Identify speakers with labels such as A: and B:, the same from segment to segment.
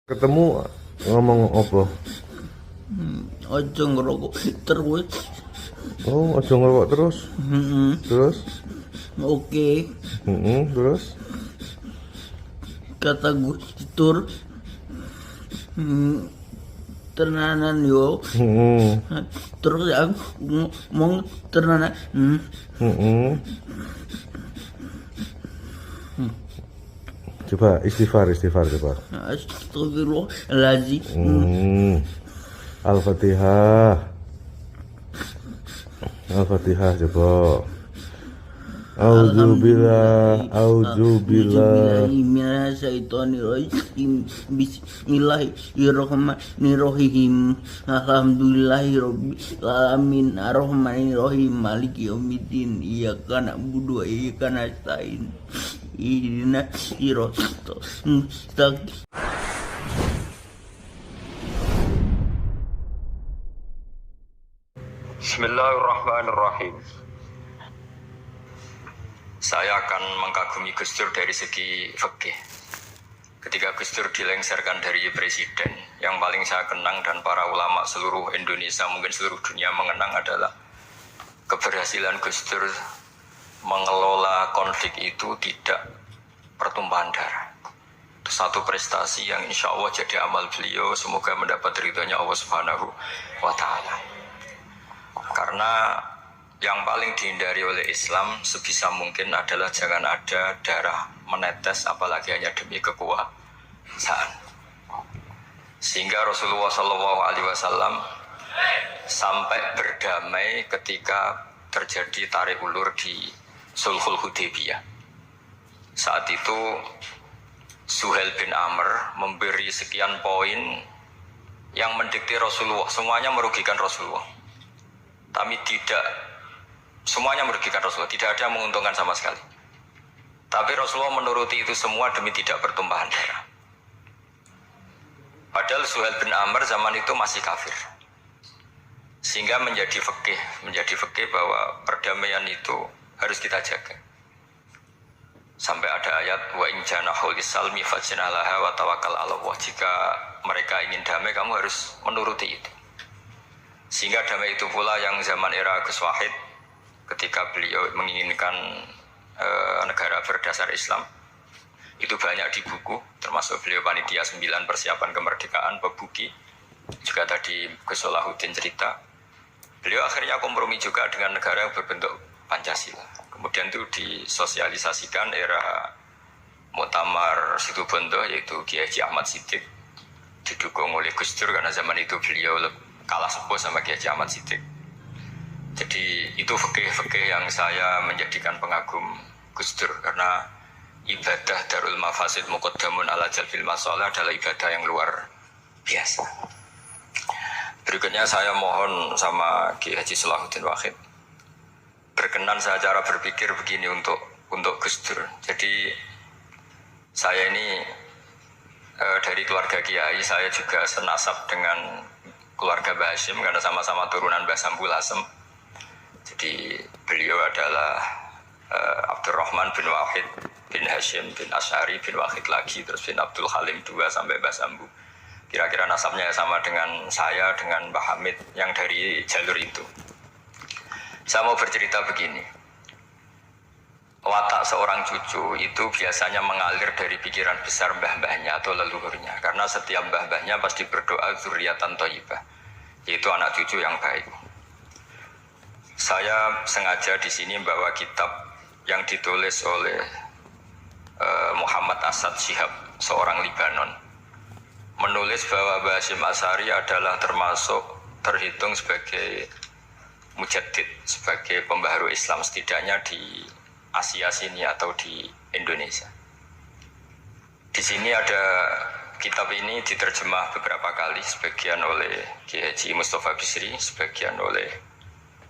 A: Ketemu ngomong apa?
B: Aja ngerokok terus.
A: Oh, aja ngerokok terus. Terus?
B: Oke,
A: Terus?
B: kata Gus Dur, tenanan yo.
A: Hmm.
B: Terus aku ngomong tenanan.
A: Hmm. Coba istighfar coba.
B: Astagfirullahaladzim.
A: Al-Fatihah. Al-Fatihah coba. Auzubillah, auzubillah.
B: Minasyaitonirrajim. Bismillahirrahmanirrahim. Alhamdulillahirabbil alamin. Arrahmanirrahim. Maliki yaumiddin. Iyyaka na'budu wa iyyaka nasta'in. Ihdinas siratal mustaqim.
C: Bismillahirrahmanirrahim. Saya akan mengkagumi Gus Dur dari segi fikih. Ketika Gus Dur dilengsarkan dari presiden, yang paling saya kenang dan para ulama seluruh Indonesia, mungkin seluruh dunia mengenang adalah keberhasilan Gus Dur mengelola konflik itu tidak pertumpahan darah. Itu satu prestasi yang insya Allah jadi amal beliau, semoga mendapat ridhonya Allah Subhanahu wa Ta'ala. Karena yang paling dihindari oleh Islam sebisa mungkin adalah jangan ada darah menetes, apalagi hanya demi kekuasaan. Sehingga Rasulullah SAW sampai berdamai ketika terjadi tarik ulur di Sulhul Hudaybiyah. Saat itu Suhail bin Amr memberi sekian poin yang mendikte Rasulullah, semuanya merugikan Rasulullah. Tapi tidak semuanya merugikan Rasulullah, tidak ada yang menguntungkan sama sekali. Tapi Rasulullah menuruti itu semua demi tidak bertumpahan darah. Padahal Suhail bin Amr zaman itu masih kafir. Sehingga menjadi fikih bahwa perdamaian itu harus kita jaga. Sampai ada ayat wa in janahu lisalmi fajnalaha wa tawakkal 'ala Allah. Jika mereka ingin damai, kamu harus menuruti itu. Sehingga damai itu pula yang zaman era Gus Wahid, ketika beliau menginginkan negara berdasar Islam, itu banyak di buku, termasuk beliau panitia 9 persiapan kemerdekaan, Pebuki, juga tadi Gus Solahuddin cerita, beliau akhirnya kompromi juga dengan negara yang berbentuk Pancasila. Kemudian itu disosialisasikan era Muktamar Situbondo, yaitu Kiai Haji Ahmad Siddiq, didukung oleh Gus Dur karena zaman itu beliau kalah sepuh sama Kiai Haji Ahmad Siddiq. Jadi itu fikih-fikih yang saya menjadikan pengagum Gus Dur, karena ibadah Darul Mafasid Muqaddamun ala Jalbil Masalah adalah ibadah yang luar biasa. Berikutnya saya mohon sama Kiai Haji Solahuddin Wahid, berkenan saya cara berpikir begini untuk Gus Dur. Jadi saya ini dari keluarga Kiai, saya juga senasab dengan keluarga Mbah Hashim karena sama-sama turunan Mbah Sambul Asem. Jadi beliau adalah Abdurrahman bin Wahid bin Hashim bin Asy'ari bin Wahid lagi, terus bin Abdul Halim 2 sampai Mbah Sambu. Kira-kira nasabnya sama dengan saya, dengan Mbah Hamid yang dari jalur itu. Saya mau bercerita begini. Watak seorang cucu itu biasanya mengalir dari pikiran besar mbah-mbahnya atau leluhurnya. Karena setiap mbah-mbahnya pasti berdoa dzurriatan thayyibah, yaitu anak cucu yang baik. Saya sengaja di sini membawa kitab yang ditulis oleh Muhammad Asad Shihab, seorang Libanon. Menulis bahwa Mbah Hashim Asy'ari adalah terhitung sebagai mujaddid, sebagai pembaharu Islam setidaknya di Asia sini atau di Indonesia. Di sini ada kitab ini diterjemah beberapa kali, sebagian oleh Kiai Haji Mustafa Bisri, sebagian oleh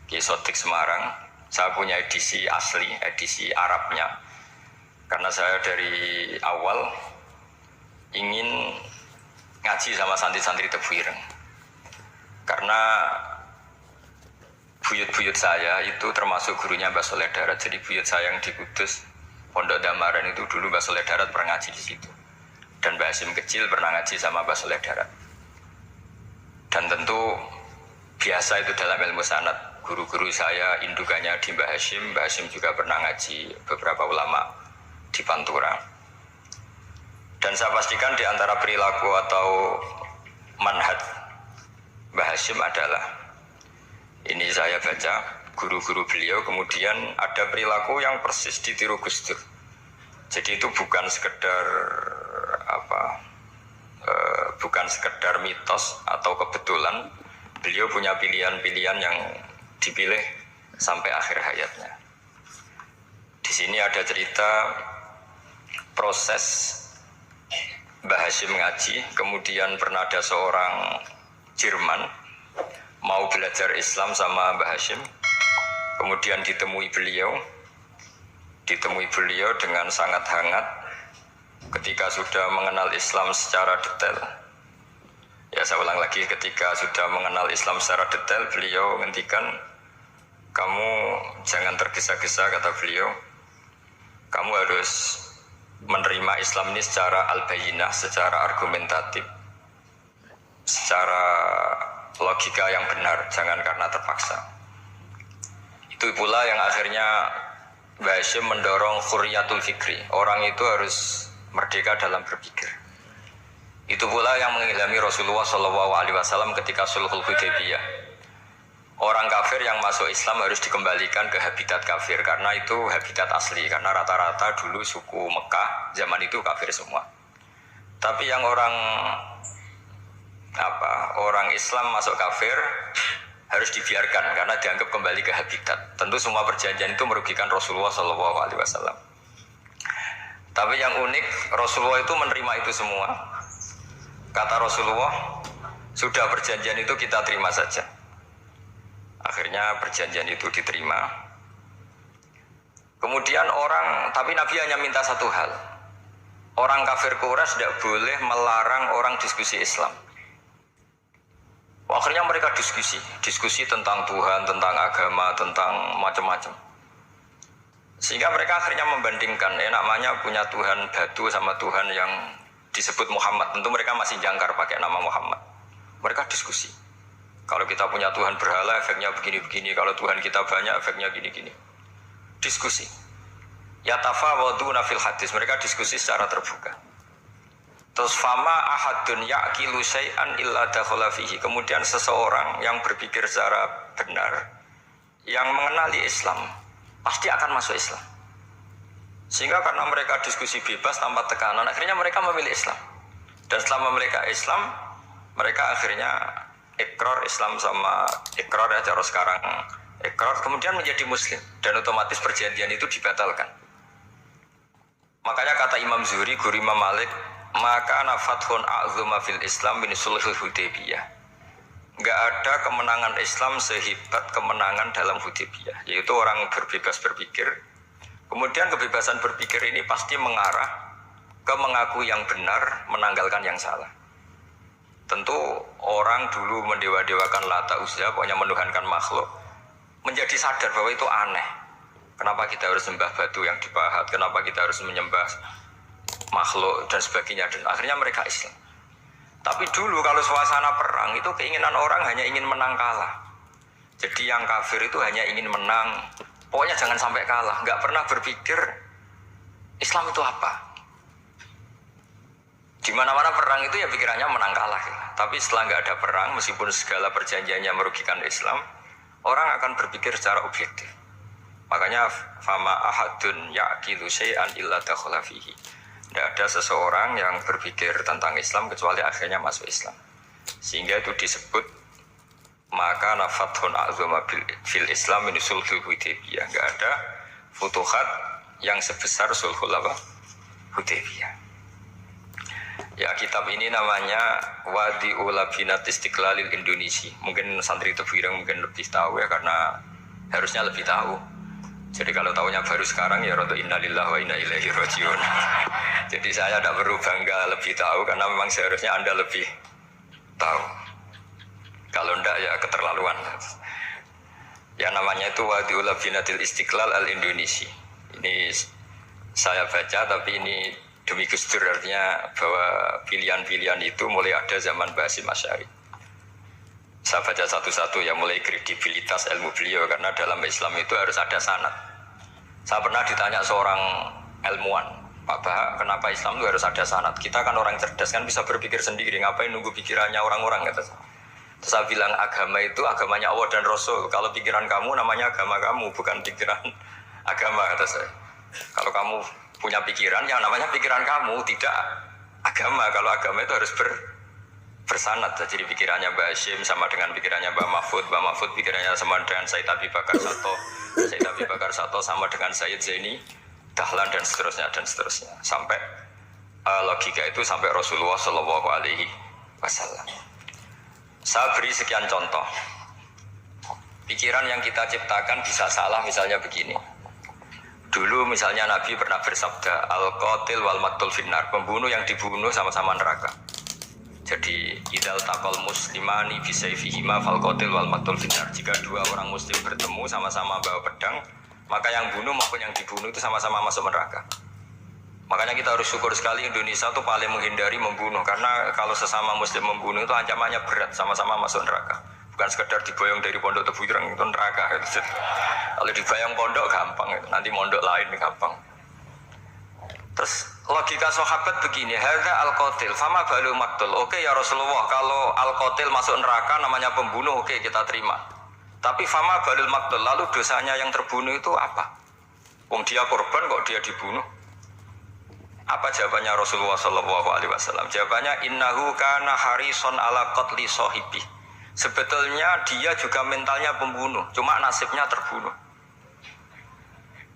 C: Kiai Sodik Semarang. Saya punya edisi asli, edisi Arabnya, karena saya dari awal ingin ngaji sama santri-santri Tebu Ireng. Karena buyut-buyut saya itu termasuk gurunya Mbah Soleh Darat. Jadi buyut saya yang di Kudus, Pondok Damaran itu dulu Mbah Soleh Darat pernah ngaji di situ. Dan Mbah Hasyim kecil pernah ngaji sama Mbah Soleh Darat. Dan tentu biasa itu dalam ilmu sanad. Guru-guru saya indukannya di Mbah Hasyim juga pernah ngaji beberapa ulama di Pantura. Dan saya pastikan di antara perilaku atau manhaj Mbah Hasyim adalah, ini saya baca guru-guru beliau, kemudian ada perilaku yang persis ditiru Gus Dur. Jadi itu bukan sekedar bukan sekedar mitos atau kebetulan. Beliau punya pilihan-pilihan yang dipilih sampai akhir hayatnya. Di sini ada cerita proses Mbah Hasyim ngaji, kemudian pernah ada seorang Jerman mau belajar Islam sama Mbah Hasyim, kemudian ditemui beliau dengan sangat hangat ketika sudah mengenal Islam secara detail. Ya, saya ulang lagi, ketika sudah mengenal Islam secara detail, beliau ngendikan, kamu jangan tergesa-gesa, kata beliau, kamu harus menerima Islam ini secara al-bayyinah, secara argumentatif, secara logika yang benar, jangan karena terpaksa. Itu pula yang akhirnya Mbah Hasyim mendorong khurriyatul fikri, orang itu harus merdeka dalam berpikir. Itu pula yang mengilhami Rasulullah SAW ketika Sulhul Hudaybiyah. Orang kafir yang masuk Islam harus dikembalikan ke habitat kafir, karena itu habitat asli, karena rata-rata dulu suku Mekah zaman itu kafir semua. Tapi yang orang Islam masuk kafir harus dibiarkan karena dianggap kembali ke habitat. Tentu semua perjanjian itu merugikan Rasulullah SAW. Tapi yang unik, Rasulullah itu menerima itu semua. Kata Rasulullah, sudah perjanjian itu kita terima saja. Akhirnya perjanjian itu diterima. Kemudian tapi Nabi hanya minta satu hal. Orang kafir Quraisy tidak boleh melarang orang diskusi Islam. Akhirnya mereka diskusi tentang Tuhan, tentang agama, tentang macam-macam. Sehingga mereka akhirnya membandingkan, namanya punya Tuhan batu sama Tuhan yang disebut Muhammad. Tentu mereka masih jangkar pakai nama Muhammad. Mereka diskusi. Kalau kita punya Tuhan berhala, efeknya begini-begini. Kalau Tuhan kita banyak, efeknya gini-gini. Diskusi. Yatafawaduna fil hadis. Mereka diskusi secara terbuka. Terus fama ahadun ya'kilu syai'an illa dakhala fihi. Kemudian seseorang yang berpikir secara benar, yang mengenali Islam, pasti akan masuk Islam. Sehingga karena mereka diskusi bebas tanpa tekanan, akhirnya mereka memilih Islam. Dan setelah mereka Islam, mereka akhirnya ikrar Islam sama ikrar ya cara sekarang ikrar, kemudian menjadi Muslim. Dan otomatis perjanjian itu dibatalkan. Makanya kata Imam Zuhri, guru Imam Malik, maka nafathun a'zuma fil Islam min sulhul Hudaybiyah. Enggak ada kemenangan Islam sehebat kemenangan dalam Hudaybiyah, yaitu orang berbebas berpikir. Kemudian kebebasan berpikir ini pasti mengarah ke mengaku yang benar, menanggalkan yang salah. Tentu orang dulu mendewa-dewakan Lata Uzza, pokoknya menuhankan makhluk, menjadi sadar bahwa itu aneh. Kenapa kita harus sembah batu yang dipahat, kenapa kita harus menyembah makhluk dan sebagainya, dan akhirnya mereka Islam. Tapi dulu kalau suasana perang itu keinginan orang hanya ingin menang kalah. Jadi yang kafir itu hanya ingin menang, pokoknya jangan sampai kalah, nggak pernah berpikir Islam itu apa. Di mana-mana perang itu ya pikirannya menang kalah. Tapi setelah nggak ada perang, meskipun segala perjanjiannya merugikan Islam, orang akan berpikir secara objektif. Makanya fama ahadun yaqilu syai'an illa dakhala fihi. Tidak ada seseorang yang berpikir tentang Islam kecuali akhirnya masuk Islam. Sehingga itu disebut maka nafathun a'zama fil Islam min sulhul Hudaybiyah. Enggak ada futuhat yang sebesar sulhul Hudaybiyah. Ya, kitab ini namanya Wadi'ul Labinat Istiqlalil Indonesia. Mungkin santri Tebireng mungkin lebih tahu ya, karena harusnya lebih tahu. Jadi kalau tahunya baru sekarang ya rodo innalillahi wa inna ilaihi rajiun. Jadi saya tidak perlu bangga lebih tahu, karena memang seharusnya Anda lebih tahu. Kalau tidak ya keterlaluan. Ya namanya itu Wadi'ul Labinatil Istiqlal al Indonesia. Ini saya baca, tapi ini Demi Gus Dur artinya bahwa pilihan-pilihan itu mulai ada zaman Mbah Hasyim Asy'ari. Saya baca satu-satu ya, mulai kredibilitas ilmu beliau, karena dalam Islam itu harus ada sanad. Saya pernah ditanya seorang ilmuwan, Pak Bahak, kenapa Islam itu harus ada sanad? Kita kan orang cerdas, kan bisa berpikir sendiri, ngapain nunggu pikirannya orang-orang, kata saya. Terus saya bilang agama itu agamanya Allah dan Rasul. Kalau pikiran kamu namanya agama kamu, bukan pikiran agama, kata saya. Kalau kamu punya pikiran, yang namanya pikiran kamu, tidak agama. Kalau agama itu harus bersanad. Jadi pikirannya Mbah Hasyim sama dengan pikirannya Mbah Mahfud pikirannya sama dengan Said Abi Bakar Sato, Said Abi Bakar Sato sama dengan Sayyid Zaini Dahlan, dan seterusnya sampai logika itu sampai Rasulullah Shallallahu Alaihi Wasallam. Saya beri sekian contoh. Pikiran yang kita ciptakan bisa salah, misalnya begini. Dulu misalnya Nabi pernah bersabda, al-qatil wal maqtul finnar, pembunuh yang dibunuh sama-sama neraka. Jadi idal taqal muslimani bisayfihima fal qatil wal maqtul finnar. Jika dua orang muslim bertemu sama-sama bawa pedang, maka yang bunuh maupun yang dibunuh itu sama-sama masuk neraka. Makanya kita harus syukur sekali Indonesia itu paling menghindari membunuh, karena kalau sesama muslim membunuh itu ancamannya berat, sama-sama masuk neraka. Bukan sekedar diboyong dari pondok Tebu Ireng itu neraka. Kalau dibayang pondok gampang, nanti pondok lain gampang. Terus logika sahabat begini, hadza al-qatil fama balu maqtul. Oke ya Rasulullah, kalau al-qatil masuk neraka namanya pembunuh, oke kita terima. Tapi fama balul maqtul, lalu dosanya yang terbunuh itu apa? Wong dia korban kok dia dibunuh? Apa jawabannya Rasulullah Shallallahu Alaihi Wasallam? Jawabannya innahu kana harison ala qatli sahibi. Sebetulnya dia juga mentalnya pembunuh, cuma nasibnya terbunuh.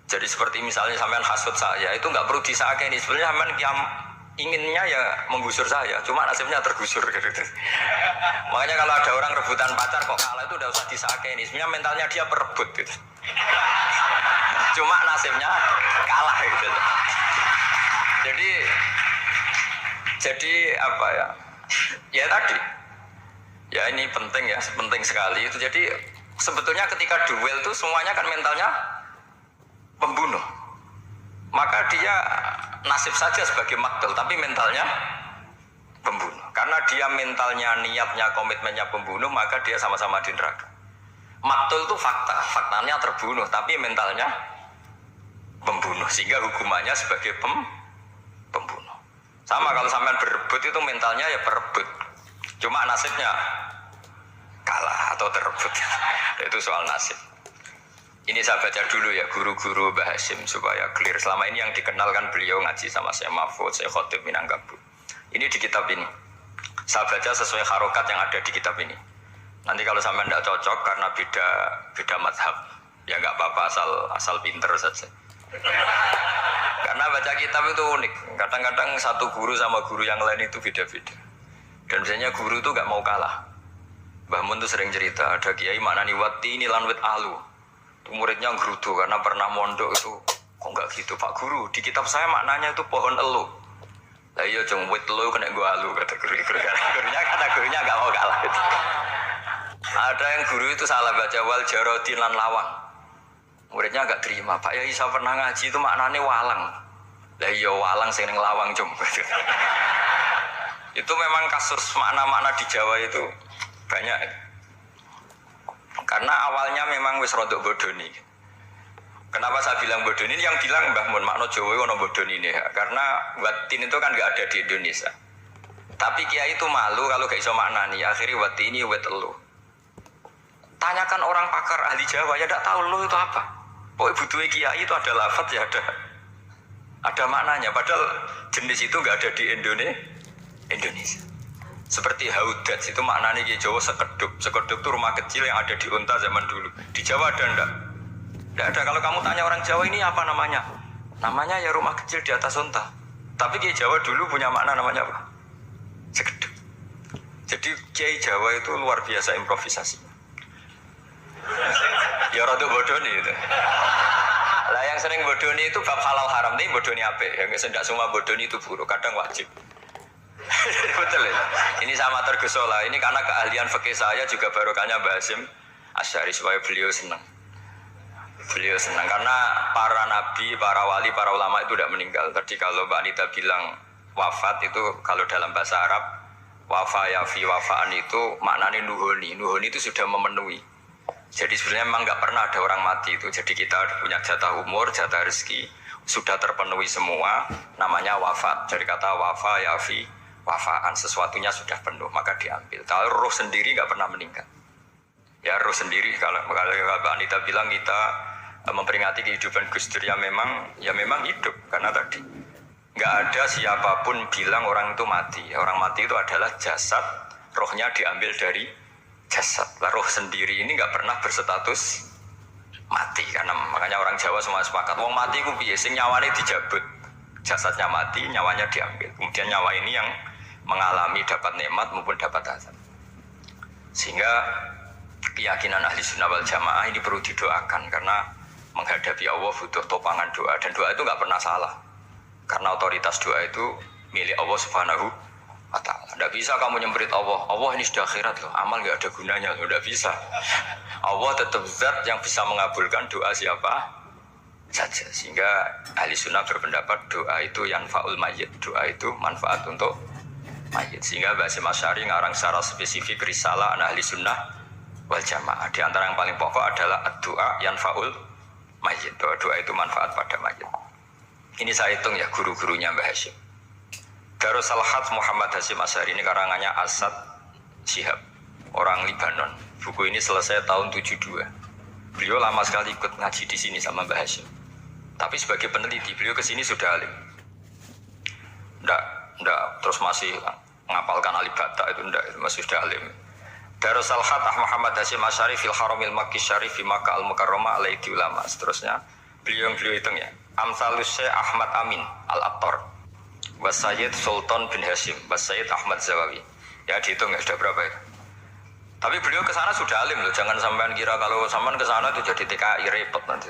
C: Jadi seperti misalnya sampean hasut saya, itu nggak perlu disakeni. Sebenarnya sampean yang inginnya ya menggusur saya, cuma nasibnya tergusur gitu. Makanya kalau ada orang rebutan pacar kok kalah itu udah usah disakeni. Sebenarnya mentalnya dia perebut gitu. Cuma nasibnya kalah gitu. Jadi apa ya? Ya tadi. Ya ini penting ya, penting sekali itu. Jadi sebetulnya ketika duel itu semuanya kan mentalnya pembunuh. Maka dia nasib saja sebagai maktul, tapi mentalnya pembunuh. Karena dia mentalnya, niatnya, komitmennya pembunuh, maka dia sama-sama di neraka. Maktul itu faktanya terbunuh, tapi mentalnya pembunuh, sehingga hukumannya sebagai pembunuh. Sama kalau sampean berebut itu mentalnya ya perebut, cuma nasibnya kalah atau terebut. Itu soal nasib. Ini saya baca dulu ya guru-guru Mbah Hasyim supaya clear. Selama ini yang dikenalkan beliau ngaji sama saya Mahfud, saya Khotib Minangkabau. Ini di kitab ini. Saya baca sesuai harokat yang ada di kitab ini. Nanti kalau sampai tidak cocok karena beda madhab, ya nggak apa-apa, asal pinter saja. Karena baca kitab itu unik. Kadang-kadang satu guru sama guru yang lain itu beda-beda. Dan biasanya guru itu nggak mau kalah. Mbah Mun tuh sering cerita, ada kiai maknani wati ini lanwit alu. Itu muridnya gerutu karena pernah mondok itu. Kok nggak gitu Pak Guru? Di kitab saya maknanya itu pohon elu. Lah iya jeng wit elu kena gua alu kata gurunya nggak mau kalah gitu. Ada yang guru itu salah baca wal jarodin lan lawang. Muridnya agak terima. Pak Yai saya pernah ngaji itu maknanya walang. Lah iya walang sing ning lawang jeng. Itu memang kasus makna-makna di Jawa itu banyak. Karena awalnya memang wis rodok bodoni. Kenapa saya bilang bodoni? Yang bilang Mbah Mun makna Jawa ono bodoni ini ya. Karena watin itu kan nggak ada di Indonesia. Tapi kiai itu malu kalau gak iso maknani. Akhirnya wati ini wet elu. Tanyakan orang pakar ahli Jawa ya tidak tahu lu itu apa. Pokoknya butuhnya kiai itu ada lafaz ya ada maknanya. Padahal jenis itu nggak ada di Indonesia. Seperti haudat itu maknanya di Jawa sekedup. Sekedup itu rumah kecil yang ada di unta zaman dulu. Di Jawa ada enggak? Enggak ada. Kalau kamu tanya orang Jawa ini apa namanya? Namanya ya rumah kecil di atas unta. Tapi Kiai Jawa dulu punya makna namanya apa? Sekedup. Jadi Kiai Jawa itu luar biasa improvisasi. Ya rada bodoni itu. Lah yang sering bodoni itu bab halal haram ini bodoni apa? Yang tidak semua bodoni itu buruk, kadang wajib. Betul ya? Ini sama tergesola. Ini karena keahlian fikih saya juga barokahnya Mbah Hasyim Asy'ari supaya beliau senang. Beliau senang karena para nabi, para wali, para ulama itu tidak meninggal. Tadi kalau Mbak Anita bilang wafat itu kalau dalam bahasa Arab wafa yafi wafaan itu maknanya nuhoni. Nuhoni itu sudah memenuhi. Jadi sebenarnya memang nggak pernah ada orang mati itu. Jadi kita punya jatah umur, jatah rezeki sudah terpenuhi semua. Namanya wafat. Jadi kata wafa yafi wafaan, sesuatunya sudah penuh maka diambil. Kalau roh sendiri nggak pernah meninggal. Ya roh sendiri kalau Mbak Anita bilang kita memperingati kehidupan Gus Dur ya memang hidup karena tadi nggak ada siapapun bilang orang itu mati. Orang mati itu adalah jasad, rohnya diambil dari jasad. Lah roh sendiri ini nggak pernah berstatus mati karena makanya orang Jawa semua sepakat wong mati ku piye sing nyawane dijabut. Jasadnya mati, nyawanya diambil. Kemudian nyawa ini yang mengalami dapat nikmat maupun dapat azab. Sehingga keyakinan ahli sunnah wal jamaah ini perlu didoakan karena menghadapi Allah butuh topangan doa dan doa itu nggak pernah salah karena otoritas doa itu milik Allah subhanahu wa ta'ala. Nggak bisa kamu nyemprit Allah ini sudah akhirat loh, amal nggak ada gunanya loh, nggak bisa. Allah tetap zat yang bisa mengabulkan doa siapa saja. Sehingga ahli sunnah berpendapat doa itu yanfa'ul mayyit, doa itu manfaat untuk mayyit. Sehingga Mbak Hasyim Asy'ari ngarang secara spesifik risalah ahli sunnah wal jamaah. Di antara yang paling pokok adalah doa yanfa'ul mayyit. Doa itu manfaat pada mayyit. Ini saya hitung ya guru-gurunya Mbah Hasyim. Darus Al-Hadz Muhammad Hasyim Asy'ari ini karangannya Asad Syihab, orang Libanon. Buku ini selesai tahun 72. Beliau lama sekali ikut ngaji di sini sama Mbah Hasyim. Tapi sebagai peneliti beliau kesini sudah alim. Nggak terus masih ngapalkan alif bata itu masih sudah alim. Darus Al-Hadz Muhammad Hasyim Asy'ari fil Haramil Makki Syarif fi Makkah Al-Mukarramah alaihi ulama. Seterusnya beliau hitung ya. Amsalus Syekh Ahmad Amin Al-Attar wa Sayyid Sultan bin Hasyim wa Sayyid Ahmad Zawawi. Ya dihitung ya sudah berapa itu. Tapi beliau ke sana sudah alim loh. Jangan sampean kira kalau sampean ke sana itu jadi TKI repot nanti.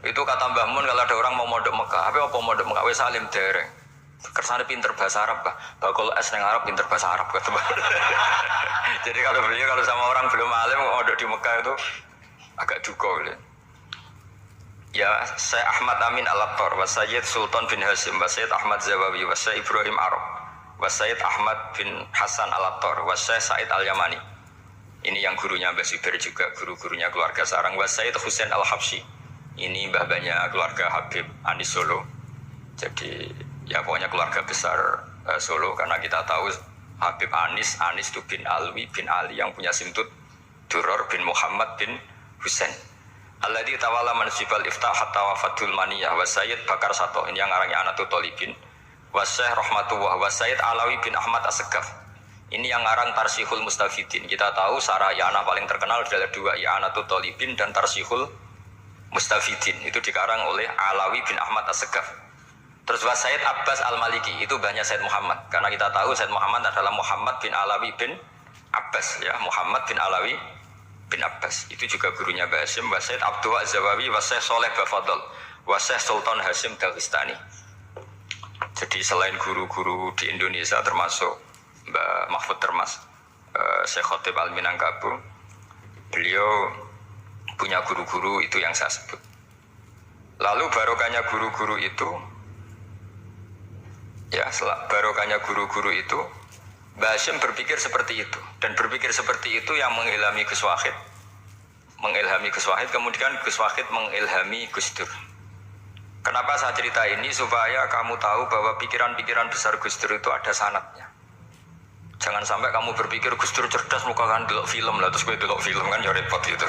C: Itu kata Mbah Mun kalau ada orang mau mondok Mekah, apa mondok Mekah wis alim dereng. Kersane pinter bahasa Arab kah? Bakul es neng Arab pinter bahasa Arab kata. Jadi kalau beliau kalau sama orang belum alim mondok di Mekah itu agak duka gitu. Ya, Syekh Ahmad Amin Al-Attar, wa Sayyid Sultan bin Hasyim, wa Sayyid Ahmad Zawawi, wa Syekh Ibrahim Arab, wa Sayyid Ahmad bin Hasan Al-Attar, wa Syekh Said Al-Yamani. Ini yang gurunya Mbah Zubair juga, guru-gurunya keluarga sarang, wa Sayyid Husain Al-Habsyi. Ini mbah-mbahnya keluarga Habib Anis Solo. Jadi ya pokoknya keluarga besar Solo karena kita tahu Habib Anis itu bin Alwi bin Ali yang punya simtut Duror bin Muhammad bin Husain. Alladzi tawalla mansibal iftah hatta wafatul maniyah wa Sayyid Bakar Sato. Ini yang arangnya Anatul Tolibin. Wa Syekh Rahmatullah wa Sayyid Alawi bin Ahmad As-Segaf. Ini yang ngarang Tarsihul Mustafidin. Kita tahu Sarah I'anah paling terkenal adalah dua, I'anatul Tolibin dan Tarsihul Mustafidin. Itu dikarang oleh Alawi bin Ahmad As-Segaf. Terus wa Sayyid Abbas Al-Maliki, itu banyak Sayyid Muhammad. Karena kita tahu Sayyid Muhammad adalah Muhammad bin Alawi bin Abbas, ya, Muhammad bin Alawi bin Abbas. Itu juga gurunya Mbah Hasyim, wa Sayyid Abdul Zawawi, wa Syekh Soleh Bafadol, wa Syekh Sultan Hasyim Dagestani. Jadi selain guru-guru di Indonesia termasuk Mbah Mahfud Termas, Syekh Khotib Al-Minangkabau, beliau punya guru-guru itu yang saya sebut. Lalu barokahnya guru-guru itu, ya barokahnya guru-guru itu, Mbah Hasyim berpikir seperti itu. Dan berpikir seperti itu yang mengilhami Gus Wahid. Kemudian Gus Wahid mengilhami Gus Dur. Kenapa saya cerita ini? Supaya kamu tahu bahwa pikiran-pikiran besar Gus Dur itu ada sanadnya. Jangan sampai kamu berpikir Gus Dur cerdas muka kan delok film lah, terus gue delok film kan ya repot gitu.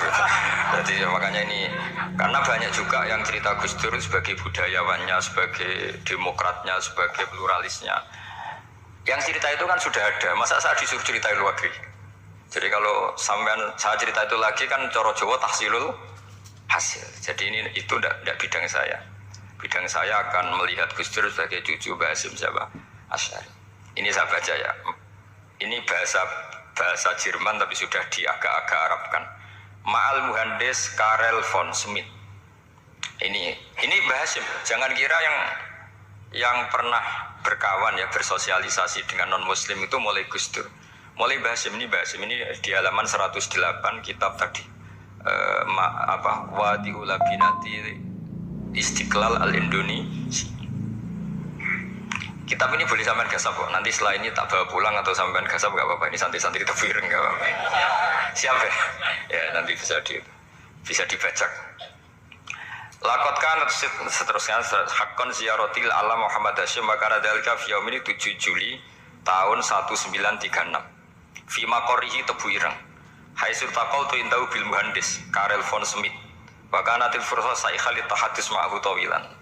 C: Jadi makanya ini, karena banyak juga yang cerita Gus Dur sebagai budayawannya, sebagai demokratnya, sebagai pluralisnya. Yang cerita itu kan sudah ada, masa saya disuruh cerita lagi? Jadi kalau sampean saya cerita itu lagi kan coro Jawa tahsilul hasil. Jadi ini itu tidak bidang saya. Bidang saya akan melihat Gus Dur sebagai cucu Mbah Hasyim Asy'ari. Ini saya baca ya. Ini bahasa Jerman tapi sudah diagak-agak Arabkan. Ma'al Muhandis Karel von Schmidt. Ini Mbah Hasyim. Jangan kira yang pernah berkawan ya bersosialisasi dengan non muslim itu mulai Gus Dur. Mulai Mbah Hasyim ini di halaman 108 kitab tadi Wadi Ulabinati Istiqlal Al-Indonesia. Kitab ini boleh sampean gasap kok. Nanti setelah ini tak bawa pulang atau sampean gasap gak apa-apa. Ini santri-santri tafsir gak apa-apa. Siap ya? Ya nanti bisa dibaca. Lakot kan seterusnya hakon ziaratil ala Muhammad Hashim maka dalika fi yaum ini 7 Juli tahun 1936 fi maqorihi Tebu Ireng haitsu taqaltu indahu bil muhandis Karel von Smith wa kanatil fursa sa'ikhali tahadus ma'ahu tawilan.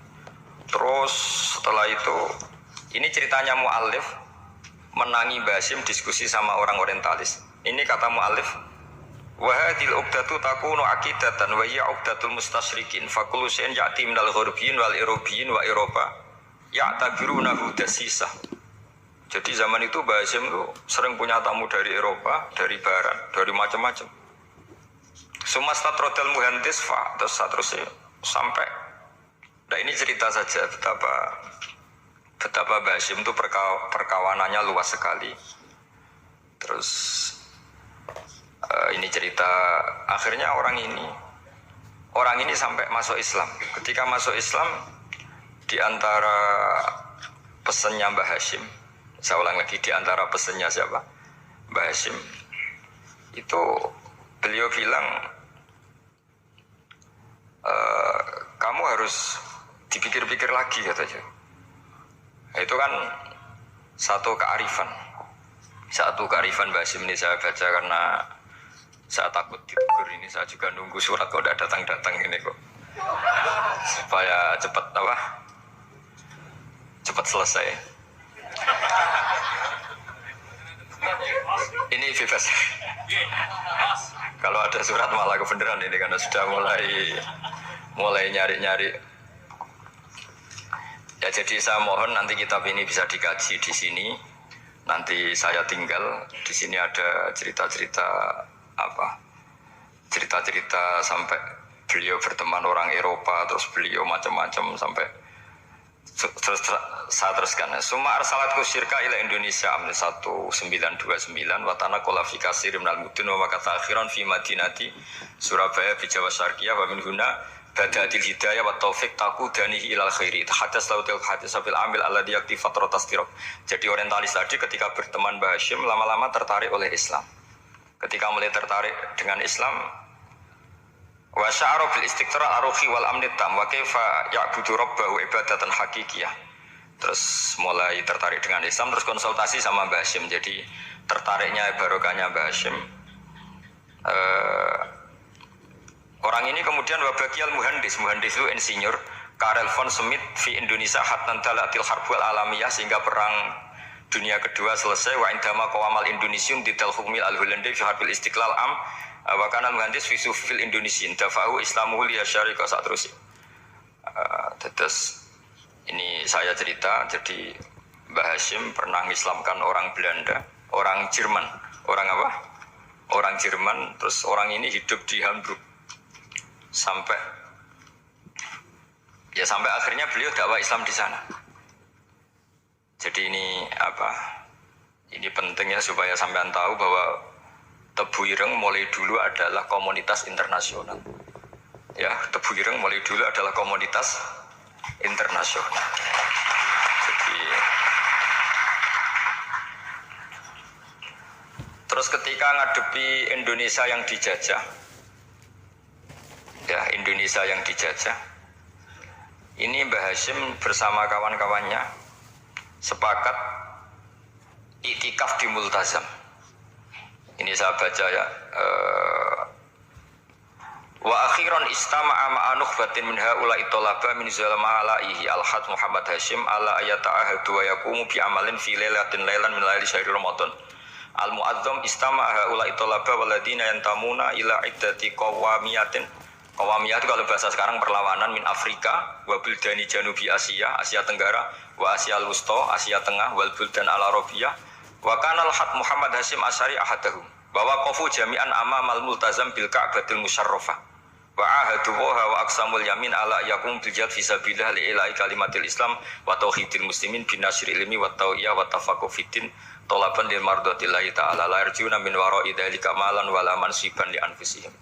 C: Terus setelah itu ini ceritanya muallif menangi Mbah Hashim diskusi sama orang orientalis. Ini kata muallif wa hadhil uqdatu takunu aqidatan wa hiya uqdatul mustasyrikin fa kullu shay'in ya'ti minal ghurbiyin wal irobiyyin wa Eropa ya'tabirunahu dasisah. Jadi zaman itu Mbah Hashim itu sering punya tamu dari Eropa, dari barat, dari macam-macam. Sumastatrodal muhandis fa terus seterusnya sampai. Nah ini cerita saja betapa Mbah Hashim itu perkawanannya luas sekali. Terus ini cerita akhirnya orang ini sampai masuk Islam. Ketika masuk Islam, di antara pesannya Mbah Hashim, saya ulang lagi, di antara pesannya siapa? Mbah Hashim itu beliau bilang kamu harus dipikir-pikir lagi katanya. Itu kan satu kearifan Mbah Hashim ini saya baca karena saya takut ditegur ini, saya juga nunggu surat kok udah datang-datang ini kok. Supaya cepat selesai. Ini bebas. Kalau ada surat malah kebenaran ini karena sudah mulai nyari-nyari. Ya jadi saya mohon nanti kitab ini bisa dikaji di sini. Nanti saya tinggal di sini ada cerita-cerita sampai beliau berteman orang Eropa, terus beliau macam-macam sampai terus saya teruskan. Suma arsalatku syirka ila Indonesia amni 1929 watana kolafika sirim nal mudun wa makata akhiran fi madinati Surabaya di Jawa Syarqiyah wa min huna bada'atil hidayah wa taufiq taqudanihi ilal khairi tahaddas lautil hadis abil amil alladhi yakti fatratas tirab. Jadi orientalis tadi ketika berteman Mbah Hashim lama-lama tertarik oleh Islam. Ketika mulai tertarik dengan Islam, wa sya'ara bil istiqrar aruhi wal amni tam wa kaifa ya'budu rabbahu ibadatan hakikiyah. Terus mulai tertarik dengan Islam, terus konsultasi sama Mbah Hashim. Jadi tertariknya barokahnya Mbah Hashim. Orang ini kemudian wabakiyal muhandis itu insinyur Karel von Smith fi Indonesia hatan dalatil harbul alamiyah sehingga perang dunia kedua selesai wa indama qawamal Indonesiun didal hukmil al-Hollandi fi harbil istiqlal am wa kana muhandis fi sufil Indonesian dafa'u islamuhu liya syarika saterusnya. Terus ini saya cerita, jadi Mbah Hashim pernah mengislamkan orang Belanda, orang Jerman, orang Jerman, terus orang ini hidup di Hamburg sampai akhirnya beliau dakwah Islam di sana. Jadi ini ini pentingnya supaya sampean tahu bahwa Tebu Ireng mulai dulu adalah komunitas internasional. Ya, Tebu Ireng mulai dulu adalah komunitas internasional. Jadi terus ketika ngadepi Indonesia yang dijajah, ini Mbah Hashim bersama kawan-kawannya sepakat iktikaf di Multazam. Ini saya baca ya. Wa akhiran istama'a ma'a nukhbatin min haula'i talaba min zalma'ala'ihi al-had Muhammad Hashim ala ayata'ahadu wa yakumu bi amalin fi lailatin lailan min laili syahri Ramadan. Al-mu'azzam istama'a haula'i talaba waladina yantamuna ila iddati qawamiyatin. Qawamiyah itu kalau bahasa sekarang perlawanan min Afrika wa buldani Janubi Asia, Asia Tenggara wa Asia Wusta, Asia Tengah wal buldan al-Arabiyah wa kana al-had Muhammad Hashim Asy'ari ahadahum bahwa qafu jami'an amamal multazam bil Ka'batil musyarrafah wa ahadu wa aqsamul yamin ala yakum bil jihad fi sabilillah li ilahi kalimatil Islam wa tauhidil muslimin bin nasri ilmi wa tau'iyah wa tafaqquh fiddin talaban lil mardatillahi ta'ala la yarjuna min wara'i dzalika malan wala mansiban li anfusihim.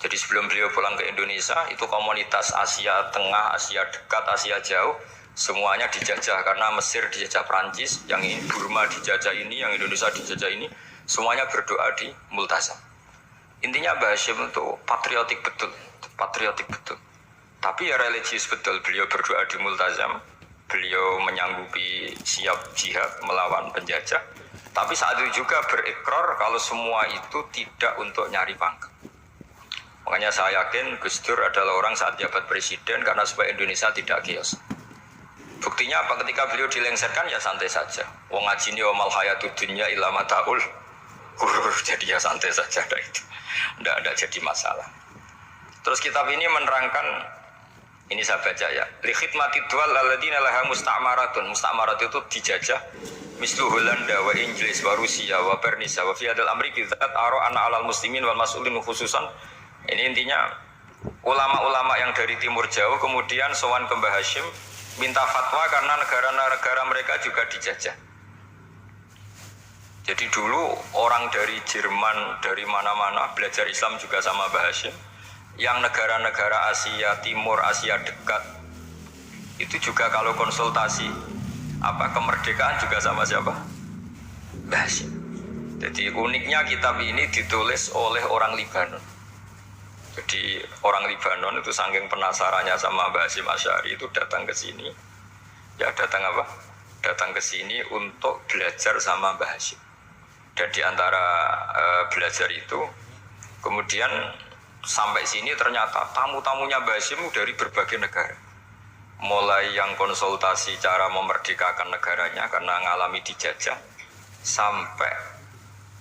C: Jadi sebelum beliau pulang ke Indonesia, itu komunitas Asia Tengah, Asia Dekat, Asia Jauh, semuanya dijajah karena Mesir dijajah Prancis, yang Burma dijajah ini, yang Indonesia dijajah ini, semuanya berdoa di Multazam. Intinya Mbah Hashim itu patriotik betul, patriotik betul. Tapi ya religius betul, beliau berdoa di Multazam, beliau menyanggupi siap jihad melawan penjajah. Tapi saat itu juga berikrar kalau semua itu tidak untuk nyari pangkat. Makanya saya yakin Gus Dur adalah orang saat jabat presiden karena supaya Indonesia tidak chaos. Buktinya apa? Ketika beliau dilengsarkan ya santai saja. Wong ngajini wa mal hayatud dunya illa mataul ghurur, jadi ya santai saja ada itu. Tidak ada jadi masalah. Terus kitab ini menerangkan, ini saya baca ya. Li khidmati dual alladzina laha musta'maratun. Musta'marat itu dijajah mislu Holanda wa Inggris wa Rusia wa Pernisa wa fi hadal amri bidzat ara ana alal muslimin wal mas'ulin khususan. Ini intinya ulama-ulama yang dari timur jauh kemudian sowan ke Mbah Hashim minta fatwa karena negara-negara mereka juga dijajah. Jadi dulu orang dari Jerman, dari mana-mana belajar Islam juga sama Mbah Hashim. Yang negara-negara Asia Timur, Asia Dekat itu juga kalau konsultasi kemerdekaan juga sama siapa? Mbah Hashim. Jadi uniknya kitab ini ditulis oleh orang Libanon. Jadi orang Libanon itu saking penasarannya sama Mbah Hashim Asy'ari itu datang ke sini. Ya datang apa? Datang ke sini untuk belajar sama Mbah Hashim. Dan di antara belajar itu kemudian sampai sini ternyata tamu-tamunya Mbah Hashim dari berbagai negara. Mulai yang konsultasi cara memerdekakan negaranya karena mengalami dijajah, sampai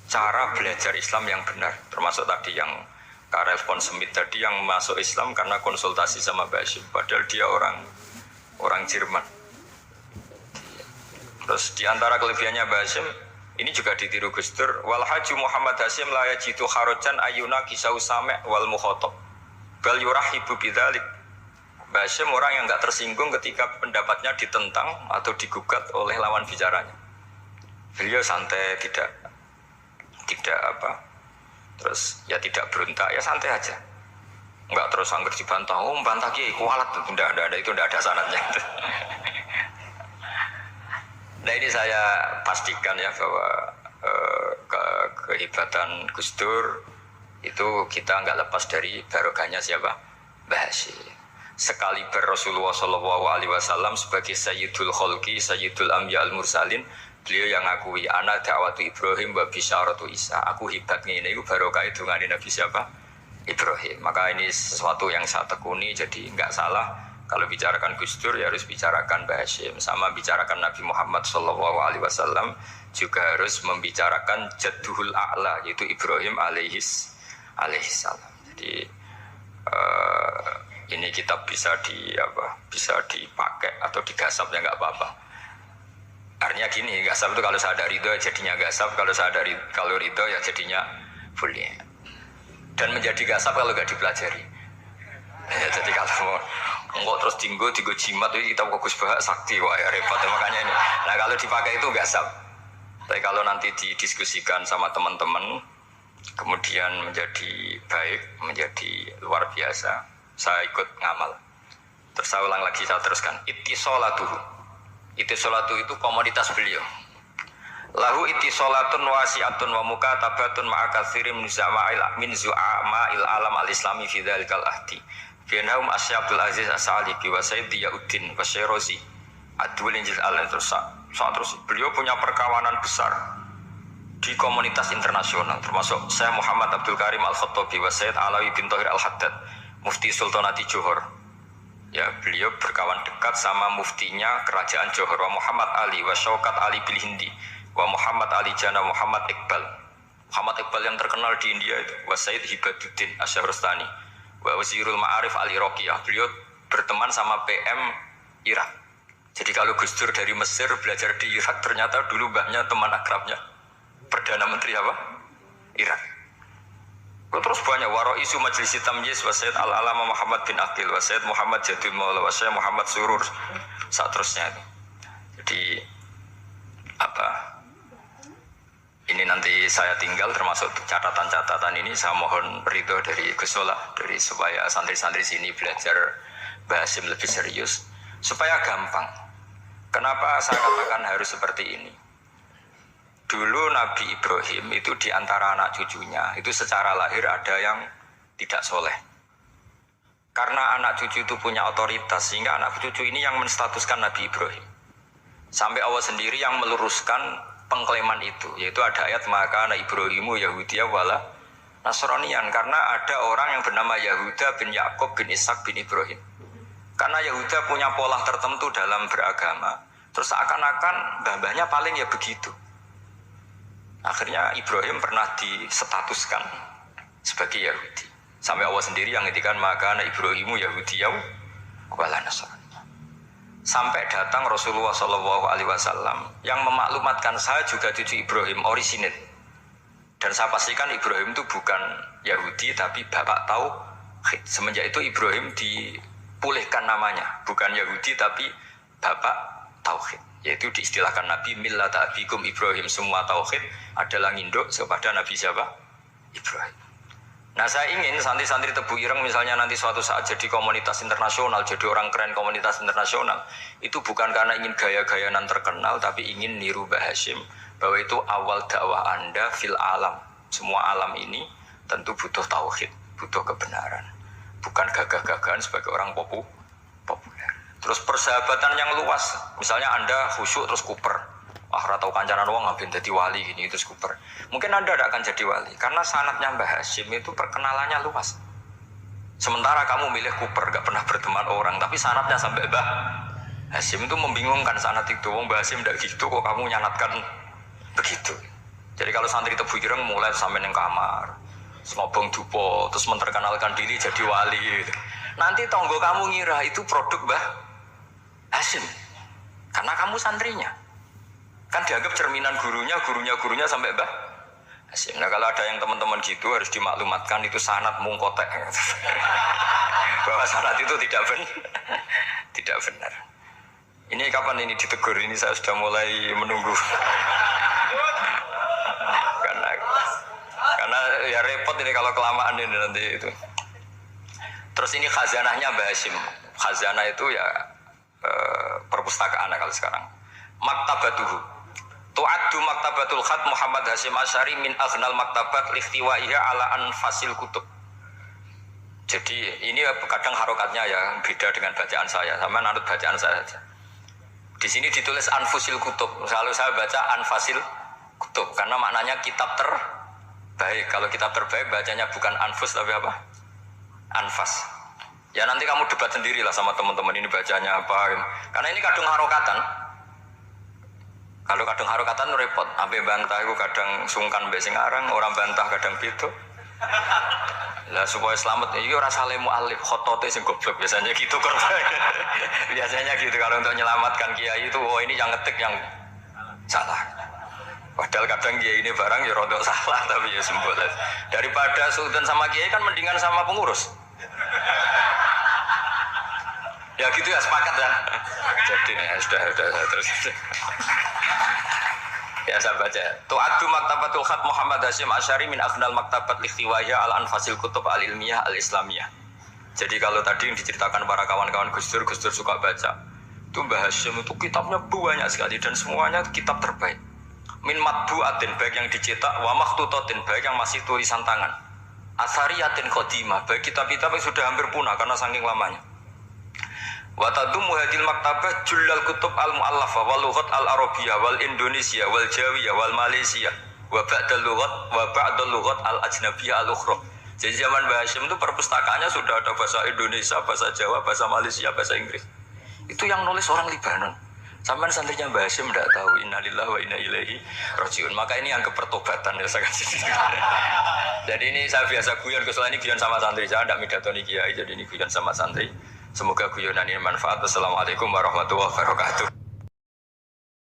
C: cara belajar Islam yang benar, termasuk tadi yang Karel von Schmidt tadi yang masuk Islam karena konsultasi sama Mbah Hashim, padahal dia orang Jerman. Terus di antara kelebihannya Mbah Hashim ini juga ditiru Gus Dur, wal haju Muhammad Hashim la yajidu kharajan ayuna kisau sami' wal mukhatab bal yurahibu bidzalik. Mbah Hashim orang yang enggak tersinggung ketika pendapatnya ditentang atau digugat oleh lawan bicaranya. Beliau santai, tidak terus ya tidak berontak, ya santai aja. Enggak terus angger dibantah, bantah kiai kualat, itu enggak ada sanadnya. Nah ini saya pastikan ya bahwa kehebatan Gus Dur itu kita nggak lepas dari barokahnya siapa? Mbah Hashim. Sekali Rasulullah SAW sebagai Sayyidul Khalqi, Sayyidul Anbiya al-Mursalin, beliau yang ngakui ana da'watu Ibrahim wa bisyaratu Isa. Aku hebat ngene iku barokah dungane Nabi siapa? Ibrahim. Maka ini sesuatu yang saya tekuni, jadi nggak salah. Kalau bicarakan Gus Dur ya harus bicarakan Mbah Hashim, sama bicarakan Nabi Muhammad SAW juga harus membicarakan Jadduhul A'la yaitu Ibrahim alaihissalam. Jadi ini kitab bisa dipakai atau digasap ya nggak apa-apa. Artinya gini, gasap itu kalau saya ada ridho jadinya gasap, kalau ridho ya jadinya boleh. Dan menjadi gasap kalau nggak dipelajari. Ya, jadi kalau enggak terus tinggo jimat itu kita fokus bahas sakti, wah ya repot makanya ini. Nah kalau dipakai itu gasap. Tapi kalau nanti didiskusikan sama teman-teman kemudian menjadi baik, menjadi luar biasa, saya ikut ngamal. Terus saya ulang lagi, saya teruskan. Ittisolatuhu itu komoditas beliau. Lahu ittisolatun wasi'atun wa mukatabatun ma'a katsirin min zu'ama'il alam al-islami fi dzalikal ahdi. Bianahum Asyabdul Aziz As-Sa'alibi wa Sayyid Diyauddin wa Syairozi Adwil Injil Alam. Terus beliau punya perkawanan besar di komunitas internasional, termasuk Syekh Muhammad Abdul Karim Al-Khattabi wa Sayyid Alawi bin Thahir Al-Haddad Mufti Sultanati Johor. Ya, beliau berkawan dekat sama muftinya kerajaan Johor, wa Muhammad Ali wa Syaukat Ali bil Hindi wa Muhammad Ali Jana Muhammad Iqbal yang terkenal di India itu, wa Sayyid Hibaduddin Asy-Syahrastani wa Wazirul Ma'arif Al-Iraqiyah. Beliau berteman sama PM Irak. Jadi kalau Gus Dur dari Mesir belajar di Irak, ternyata dulu mbahnya teman akrabnya Perdana Menteri apa? Irak. Terus banyak Waro'isu Majlis Tamyiz wa Sayyid Al-Alama Muhammad bin Aqil wa Sayyid Muhammad Jadul Maula wa Sayyid Muhammad Surur, saat terusnya itu. Jadi ini nanti nanti saya tinggal termasuk catatan-catatan ini saya mohon ridho dari Gus Solah dari supaya santri-santri sini belajar bahasa lebih serius supaya gampang. Kenapa saya katakan harus seperti ini? Dulu Nabi Ibrahim itu di antara anak cucunya itu secara lahir ada yang tidak soleh. Karena anak cucu itu punya otoritas sehingga anak cucu ini yang menstatuskan Nabi Ibrahim. Sampai Allah sendiri yang meluruskan pengklaiman itu, yaitu ada ayat maka anak Ibrahimu Yahudiyah wala Nasranian, karena ada orang yang bernama Yahuda bin Yakub bin Ishak bin Ibrahim. Karena Yahuda punya pola tertentu dalam beragama, terus seakan-akan mbah-mbahnya paling ya begitu. Akhirnya Ibrahim pernah disetatuskan sebagai Yahudi. Sampai Allah sendiri yang ngendikan maka anak Ibrahimu Yahudiyah wala Nasrani. Sampai datang Rasulullah SAW yang memaklumatkan saya juga cucu Ibrahim orisinil. Dan saya pastikan Ibrahim itu bukan Yahudi tapi bapak tauhid. Semenjak itu Ibrahim dipulihkan namanya, bukan Yahudi tapi bapak tauhid. Yaitu diistilahkan Nabi millata abikum Ibrahim, semua tauhid adalah nginduk kepada Nabi siapa? Ibrahim. Nah saya ingin santri-santri Tebu Ireng misalnya nanti suatu saat jadi komunitas internasional, jadi orang keren komunitas internasional, itu bukan karena ingin gaya-gayanan terkenal, tapi ingin niru Mbah Hasyim bahwa itu awal dakwah Anda fil alam. Semua alam ini tentu butuh tauhid, butuh kebenaran, bukan gagah-gagahan sebagai orang populer. Terus persahabatan yang luas, misalnya Anda khusyuk terus kuper. Ratau kancanan wong ngabin jadi wali gini terus kuper. Mungkin Anda tidak akan jadi wali karena sanatnya Mbah Hasyim itu perkenalannya luas. Sementara kamu milih kuper gak pernah berteman orang, tapi sanatnya sampai Mbah Hasyim itu membingungkan sanat itu. Wong Mbah Hasyim tidak gitu kok kamu nyanatkan begitu. Jadi kalau santri Tebu Ireng mulai sampai neng kamar, ngobong dupo, terus memperkenalkan diri jadi wali. Gitu. Nanti tonggo kamu ngira itu produk Mbah Hasyim karena kamu santrinya. Kan dianggap cerminan gurunya sampai Mbah Hasyim. Nah kalau ada yang teman-teman gitu harus dimaklumatkan itu sanad mungkotek. Bahwa sanad itu tidak benar. Ini kapan ini ditegur? Ini saya sudah mulai menunggu. karena ya repot ini kalau kelamaan ini nanti itu. Terus ini khazanahnya Mbah Hasyim. Khazanah itu ya perpustakaan kalau sekarang. Maktabatuhu. Tu'addu maktabatul khat Muhammad Hasyim Asy'ari min aghnal maktabat lihtiwaiha ala anfasil kutub. Jadi ini kadang harokatnya ya beda dengan bacaan saya, sama anut bacaan saya saja. Di sini ditulis anfusil kutub. Selalu saya baca anfasil kutub karena maknanya kitab terbaik. Kalau kitab terbaik bacanya bukan anfus tapi apa? Anfas. Ya nanti kamu debat sendirilah sama teman-teman ini bacanya apa. Karena ini kadang harokatan. Kalau kadang harokatan repot, ambil bantah itu kadang sungkan mbek sing aran, orang bantah kadang gitu. Lah supaya selamat, iki ora saleh mu'alif, khotote sing goblok biasanya gitu korban. Biasanya gitu kalau untuk menyelamatkan kiai itu, oh ini yang ngetik yang salah. Padahal kadang kiai ini barang ya rodok salah tapi ya sembol. Daripada sultan sama kiai kan mendingan sama pengurus. Ya gitu ya sepakat ya. Jadi ya sudah terus. Ya saya baca. Tu'addu maktabatul khat Muhammad Hasyim Asy'ari min aghnal maktabat lihtiwaiha al anfasil kutub al ilmiyah al islamiyah. Jadi kalau tadi yang diceritakan para kawan-kawan Gus Dur suka baca. Itu Mbah Hasyim itu kitabnya banyak sekali dan semuanya kitab terbaik. Min matbu'atin baik yang dicetak wa makhtutatin baik yang masih tulisan tangan. Asariyatin qadimah baik kitab-kitab yang sudah hampir punah karena saking lamanya. Wa tadummu hadil maktabah jullal kutub al-mu'allafa wal lughat al-arabiyyah wal indonesia wal jawiyah wal malaysia wa ba'dal lughat al-ajnabiyyah al-ukhra. Jadi zaman Mbah Hasyim itu perpustakaannya sudah ada bahasa Indonesia, bahasa Jawa, bahasa Malaysia, bahasa Inggris. Itu yang nulis orang Libanon. Sampai santrinya Mbah Hasyim tidak tahu innalillahi wa inna ilaihi rajiun. Maka ini yang kepertobatan ya saya kasih. Jadi ini saya biasa guyon, soalnya ini guyon sama santri, saya tidak midatoni kiai, jadi ini guyon sama santri. Semoga guyonan ini manfaat. Wassalamualaikum warahmatullahi wabarakatuh.